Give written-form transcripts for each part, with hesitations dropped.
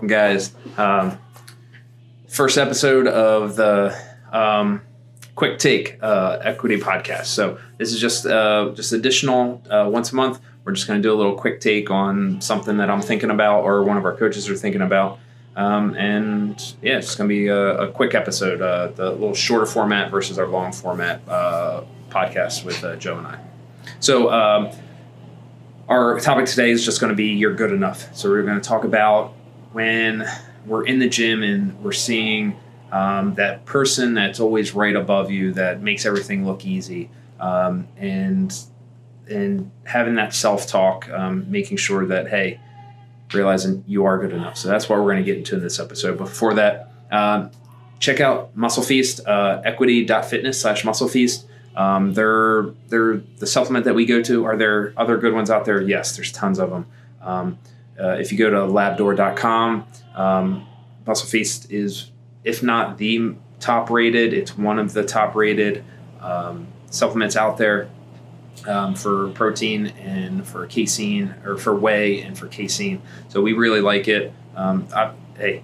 welcome, guys. First episode of the Quick Take Equity Podcast. So this is just additional once a month. We're just going to do a little quick take on something that I'm thinking about or one of our coaches are thinking about. And yeah, it's going to be a quick episode, the little shorter format versus our long format podcast with Joe and I. So our topic today is just going to be you're good enough. So we're going to talk about when we're in the gym and we're seeing that person that's always right above you that makes everything look easy, and having that self-talk, making sure that, hey, realizing you are good enough. So that's what we're going to get into in this episode. But before that, check out Muscle Feast, equity.fitness/Muscle Feast. They're the supplement that we go to. Are there other good ones out there? Yes, there's tons of them. If you go to labdoor.com, Muscle Feast is, if not the top rated, it's one of the top rated supplements out there for protein and for casein, or for whey and for casein. So we really like it. Hey,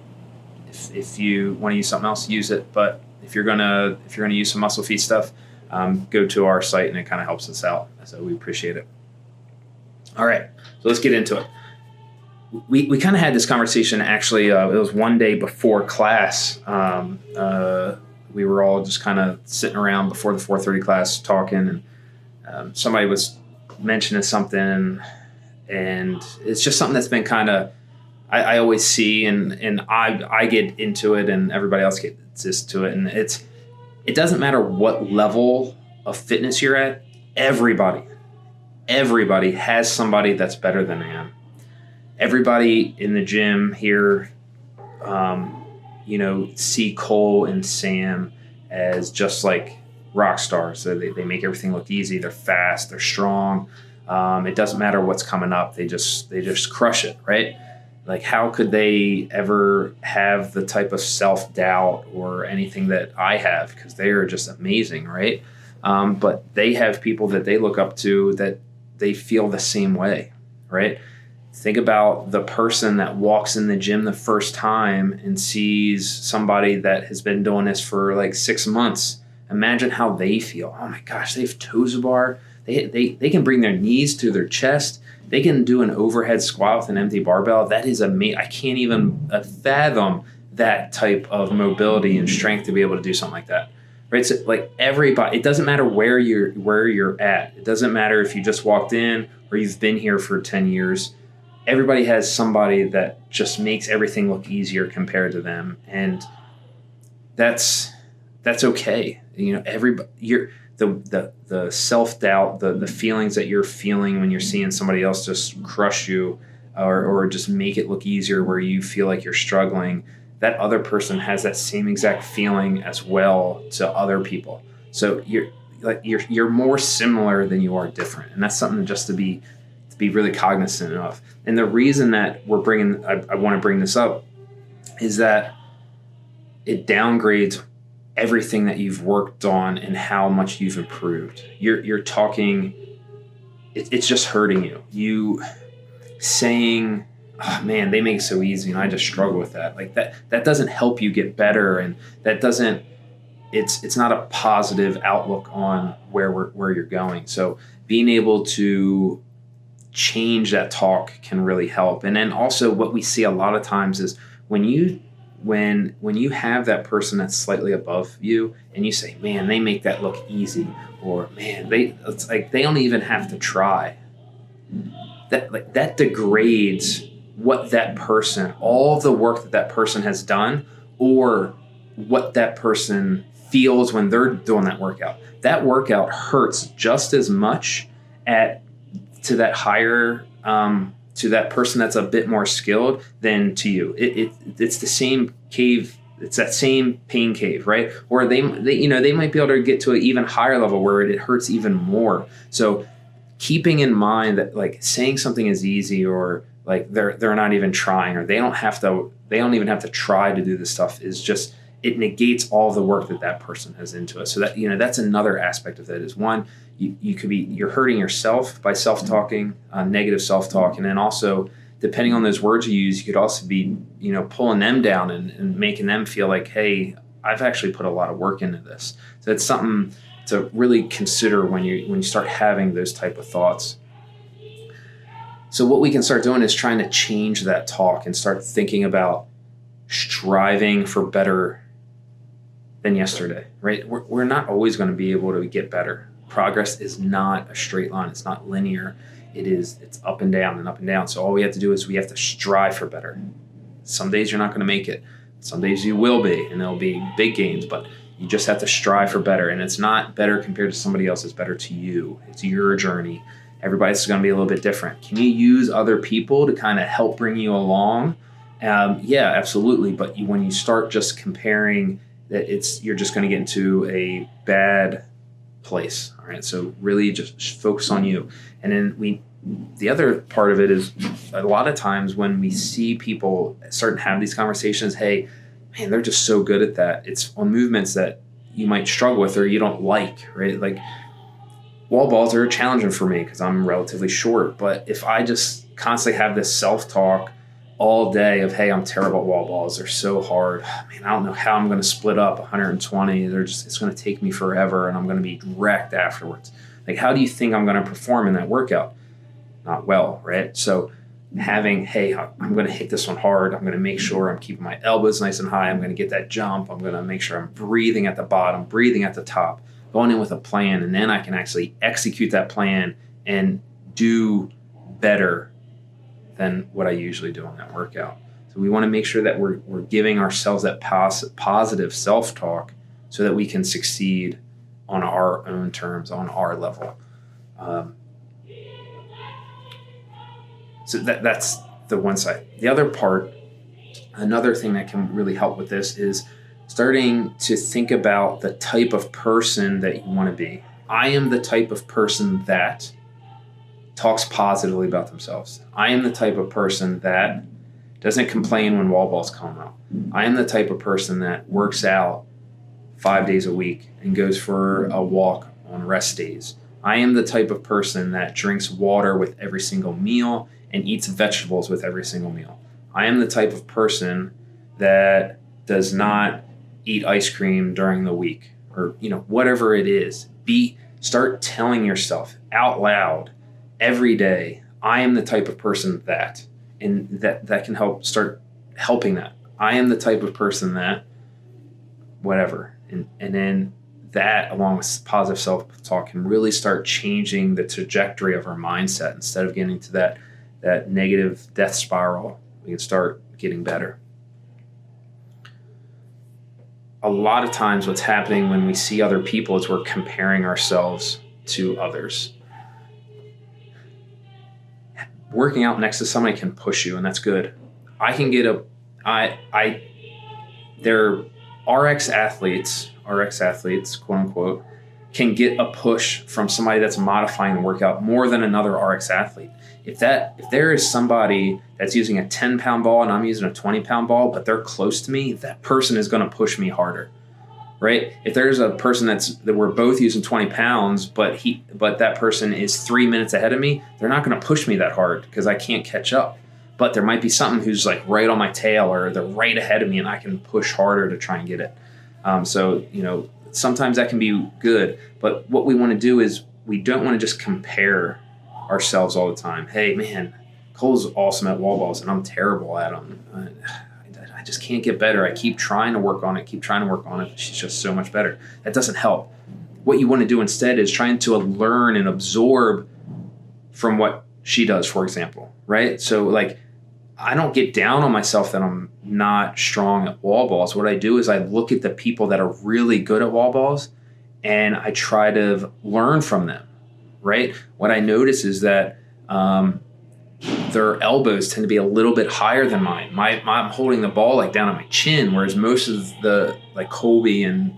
if you want to use something else, use it. But if you're gonna use some Muscle Feast stuff, go to our site, and it kind of helps us out. So we appreciate it. All right, so let's get into it. We kind of had this conversation, actually. It was one day before class. We were all just kind of sitting around before the 4:30 class talking, and somebody was mentioning something, and it's just something that's been kind of, I always see, and I get into it, and everybody else gets to it, and it doesn't matter what level of fitness you're at. Everybody has somebody that's better than they am. Everybody in the gym here, see Cole and Sam as just like rock stars. So they make everything look easy. They're fast. They're strong. It doesn't matter what's coming up. They just crush it, right? Like, how could they ever have the type of self-doubt or anything that I have? Because they are just amazing, right? But they have people that they look up to that they feel the same way, right? Think about the person that walks in the gym the first time and sees somebody that has been doing this for like 6 months. Imagine how they feel. Oh my gosh, they have toes to bar. They can bring their knees to their chest. They can do an overhead squat with an empty barbell. That is amazing. I can't even fathom that type of mobility and strength to be able to do something like that. Right? So like everybody, it doesn't matter where you're at. It doesn't matter if you just walked in or you've been here for 10 years. Everybody has somebody that just makes everything look easier compared to them. And that's okay. The self-doubt, the feelings that you're feeling when you're seeing somebody else just crush you or just make it look easier where you feel like you're struggling, that other person has that same exact feeling as well to other people. So you're more similar than you are different. And that's something just to be really cognizant of. And the reason that I want to bring this up is that it downgrades everything that you've worked on and how much you've improved. You're talking, it's just hurting you. You saying, oh man, they make it so easy and I just struggle with that. Like that doesn't help you get better, and that doesn't, it's not a positive outlook on where you're going. So being able to change that talk can really help. And then also what we see a lot of times is when you have that person that's slightly above you and you say, man, they make that look easy, or man, it's like they don't even have to try. That degrades what that person, all of the work that person has done, or what that person feels when they're doing that workout. That workout hurts just as much to that higher, to that person that's a bit more skilled than to you. It's the same cave. It's that same pain cave, right? Or they might be able to get to an even higher level where it hurts even more. So keeping in mind that like saying something is easy, or like they're not even trying, or they don't even have to try to do this stuff, is just, it negates all the work that person has into it. So that, that's another aspect of that is, one, you're hurting yourself by self-talking, negative self-talk. And then also depending on those words you use, you could also be, pulling them down and making them feel like, hey, I've actually put a lot of work into this. So it's something to really consider when you start having those type of thoughts. So what we can start doing is trying to change that talk and start thinking about striving for better than yesterday, right? We're not always going to be able to get better. Progress is not a straight line. It's not linear. It's up and down and up and down. So all we have to do is we have to strive for better. Some days you're not going to make it. Some days you will be, and there'll be big gains, but you just have to strive for better. And it's not better compared to somebody else. It's better to you. It's your journey. Everybody's going to be a little bit different. Can you use other people to kind of help bring you along? Yeah, absolutely. But when you start just comparing, you're just going to get into a bad place. All right. So really just focus on you. And then the other part of it is a lot of times when we see people start to have these conversations, hey, man, they're just so good at that. It's on movements that you might struggle with or you don't like, right? Like wall balls are challenging for me because I'm relatively short. But if I just constantly have this self-talk all day of, hey, I'm terrible at wall balls. They're so hard. Man, I don't know how I'm going to split up 120. It's going to take me forever and I'm going to be wrecked afterwards. Like, how do you think I'm going to perform in that workout? Not well, right? So having, hey, I'm going to hit this one hard. I'm going to make sure I'm keeping my elbows nice and high. I'm going to get that jump. I'm going to make sure I'm breathing at the bottom, breathing at the top, going in with a plan. And then I can actually execute that plan and do better than what I usually do on that workout. So we want to make sure that we're giving ourselves that positive self-talk so that we can succeed on our own terms, on our level. So that's the one side. The other part, another thing that can really help with this is starting to think about the type of person that you want to be. I am the type of person that talks positively about themselves. I am the type of person that doesn't complain when wall balls come out. I am the type of person that works out 5 days a week and goes for a walk on rest days. I am the type of person that drinks water with every single meal and eats vegetables with every single meal. I am the type of person that does not eat ice cream during the week or, whatever it is. Start telling yourself out loud every day, I am the type of person that, and that can help start helping that. I am the type of person that, whatever. And then that, along with positive self-talk, can really start changing the trajectory of our mindset. Instead of getting to that negative death spiral, we can start getting better. A lot of times what's happening when we see other people is we're comparing ourselves to others. Working out next to somebody can push you, and that's good. I can get they're RX athletes, quote unquote, can get a push from somebody that's modifying the workout more than another RX athlete. If there is somebody that's using a 10-pound ball and I'm using a 20-pound ball, but they're close to me, that person is going to push me harder, right? If there's a person that we're both using 20 pounds, but that person is 3 minutes ahead of me, they're not going to push me that hard because I can't catch up. But there might be something who's like right on my tail or they're right ahead of me and I can push harder to try and get it. So sometimes that can be good. But what we want to do is we don't want to just compare ourselves all the time. Hey, man, Cole's awesome at wall balls and I'm terrible at them. I just can't get better. I keep trying to work on it. She's just so much better. That doesn't help. What you want to do instead is trying to learn and absorb from what she does, for example, right? So like, I don't get down on myself that I'm not strong at wall balls. What I do is I look at the people that are really good at wall balls and I try to learn from them, right? What I notice is that their elbows tend to be a little bit higher than mine. I'm holding the ball like down at my chin, whereas most of the like Colby and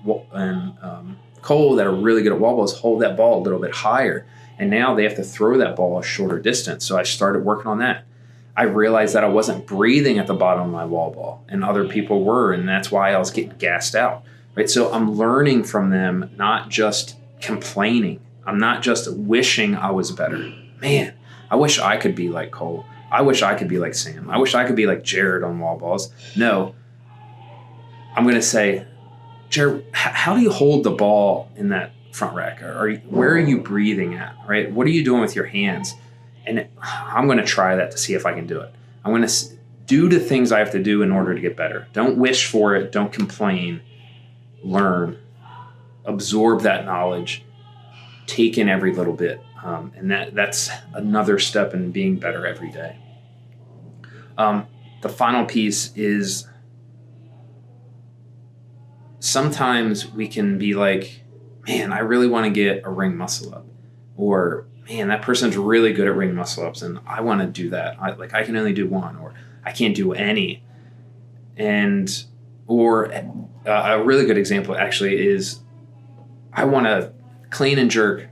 Cole that are really good at wall balls hold that ball a little bit higher. And now they have to throw that ball a shorter distance. So I started working on that. I realized that I wasn't breathing at the bottom of my wall ball and other people were, and that's why I was getting gassed out, right? So I'm learning from them, not just complaining. I'm not just wishing I was better. Man, I wish I could be like Cole. I wish I could be like Sam. I wish I could be like Jared on wall balls. No, I'm going to say, Jared, how do you hold the ball in that front rack? Where are you breathing at, right? What are you doing with your hands? And I'm going to try that to see if I can do it. I'm going to do the things I have to do in order to get better. Don't wish for it. Don't complain. Learn. Absorb that knowledge. Take in every little bit. And that's another step in being better every day. The final piece is sometimes we can be like, man, I really want to get a ring muscle up. Or, man, that person's really good at ring muscle ups and I want to do that. I can only do one, or I can't do any. Or a really good example actually is I want to clean and jerk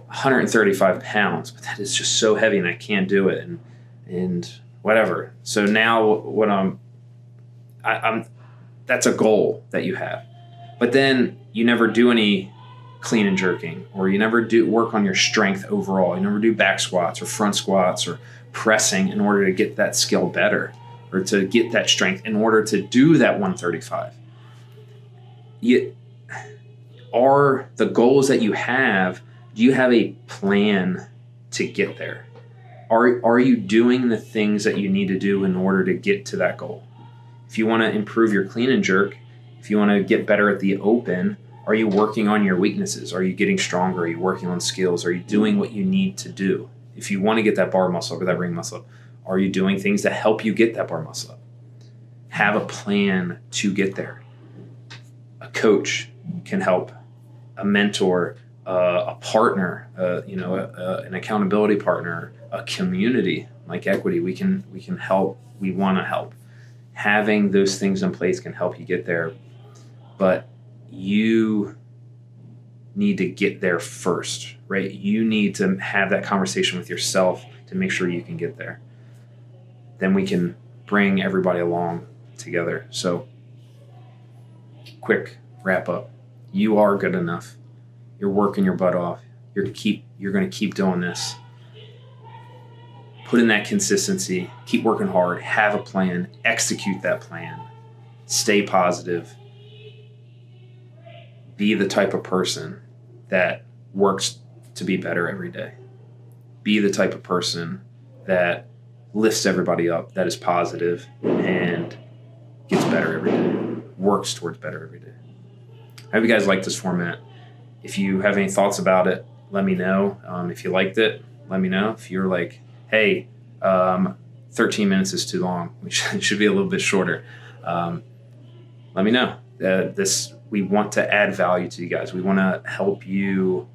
135 pounds, but that is just so heavy and I can't do it and whatever. So now what I'm that's a goal that you have. But then you never do any clean and jerking, or you never do work on your strength overall. You never do back squats or front squats or pressing in order to get that skill better, or to get that strength in order to do that 135. Are the goals that you have, do you have a plan to get there? Are you doing the things that you need to do in order to get to that goal? If you want to improve your clean and jerk, if you want to get better at the open, are you working on your weaknesses? Are you getting stronger? Are you working on skills? Are you doing what you need to do? If you want to get that bar muscle up or that ring muscle up, are you doing things to help you get that bar muscle up? Have a plan to get there. A coach can help, a mentor, a partner, an accountability partner, a community like Equity. We can help. We want to help. Having those things in place can help you get there, but you need to get there first, right? You need to have that conversation with yourself to make sure you can get there. Then we can bring everybody along together. So, quick wrap up. You are good enough. You're working your butt off. You're going to keep doing this. Put in that consistency. Keep working hard. Have a plan. Execute that plan. Stay positive. Be the type of person that works to be better every day. Be the type of person that lifts everybody up, that is positive, and gets better every day. Works towards better every day. I hope you guys like this format. If you have any thoughts about it, let me know. If you liked it, let me know. If you're like, hey, 13 minutes is too long, we should be a little bit shorter, let me know. We want to add value to you guys. We want to help you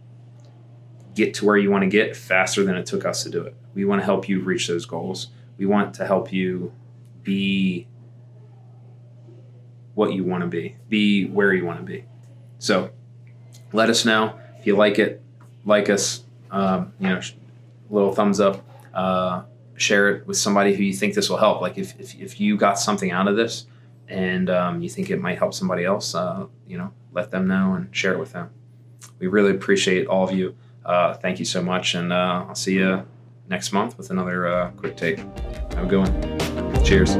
get to where you want to get faster than it took us to do it. We want to help you reach those goals. We want to help you be what you want to be where you want to be. So let us know if you like it, like us, little thumbs up, share it with somebody who you think this will help. Like if you got something out of this and you think it might help somebody else, let them know and share it with them. We really appreciate all of you. Thank you so much. And I'll see you next month with another quick take. Have a good one. Cheers.